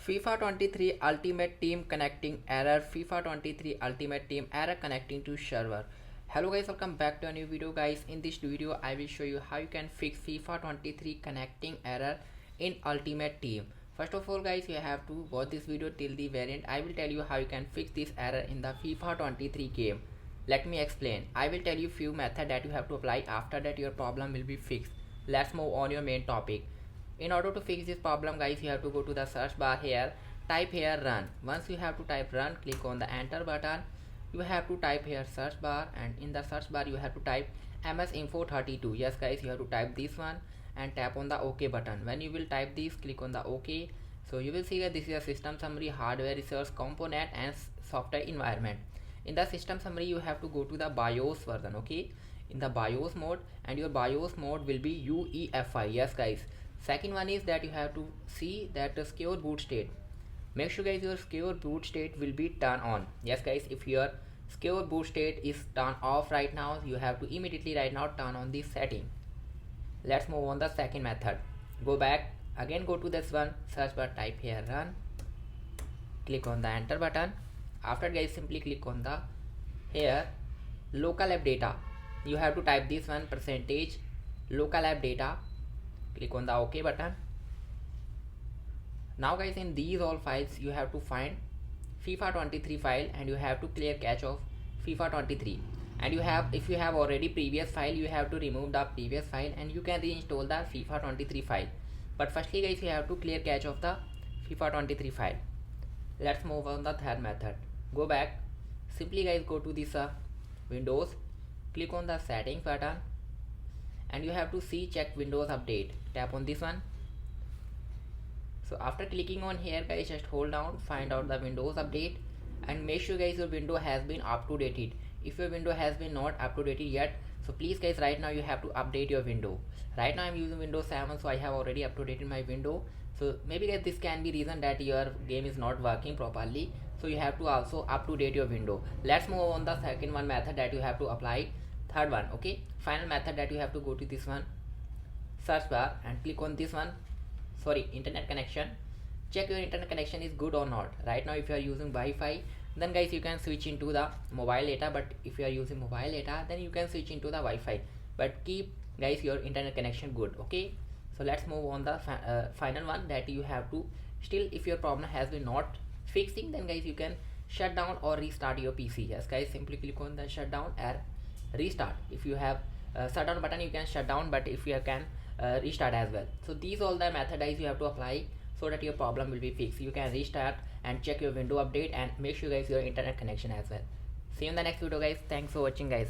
FIFA 23 Ultimate Team connecting error. FIFA 23 Ultimate Team error connecting to server. Hello guys, welcome back to a new video guys. In this video I will show you how you can fix FIFA 23 connecting error in Ultimate Team. First of all guys, you have to watch this video till the very end. I will tell you how you can fix this error in the FIFA 23 game. Let me explain. I will tell you few methods that you have to apply. After that your problem will be fixed. Let's move on your main topic. In order to fix this problem guys, you have to go to the search bar here, type here run. Once you have to type run, click on the enter button. You have to type here search bar, and in the search bar you have to type msinfo32. Yes guys, you have to type this one and tap on the OK button. When you will type this, click on the OK. So you will see that this is a system summary, hardware resource, component and software environment. In the system summary you have to go to the BIOS version, okay, in the BIOS mode, and your BIOS mode will be UEFI. Yes guys. Second one is that you have to see that the secure boot state. Make sure guys your secure boot state will be turned on. Yes guys, if your secure boot state is turned off right now, you have to immediately right now turn on this setting. Let's move on the second method. Go back again, go to this one, search bar, type here run, click on the enter button. After guys, simply click on the here local app data. You have to type this one percentage local app data. Click on the OK button. Now guys, in these all files you have to find FIFA 23 file and you have to clear cache of FIFA 23. And you have, if you have already previous file, you have to remove the previous file and you can reinstall the FIFA 23 file. But firstly guys, you have to clear cache of the FIFA 23 file. Let's move on the third method. Go back, simply guys go to this Windows, click on the settings button, and you have to see check Windows update. Tap on this one. So after clicking on here guys, just hold down, find out the Windows update, and make sure guys your window has been up to dated. If your window has been not up to dated yet, so please guys, right now you have to update your window. Right now I'm using Windows 7, so I have already up to dated my window. So maybe guys this can be reason that your game is not working properly, so you have to also up to date your window. Let's move on the second one method that you have to apply. Third one, okay, final method that you have to go to this one search bar and click on this one, sorry, internet connection. Check your internet connection is good or not. Right now if you are using Wi-Fi, then guys you can switch into the mobile data, but if you are using mobile data, then you can switch into the Wi-Fi, but keep guys your internet connection good, okay. So let's move on the final one that you have to, still if your problem has been not fixing, then guys you can shut down or restart your PC. Yes guys, simply click on the shutdown or restart. If you have shutdown button, you can shut down, but if you can restart as well. So these all the methods you have to apply so that your problem will be fixed. You can restart and check your window update and make sure guys your internet connection as well. See you in the next video guys. Thanks for watching guys.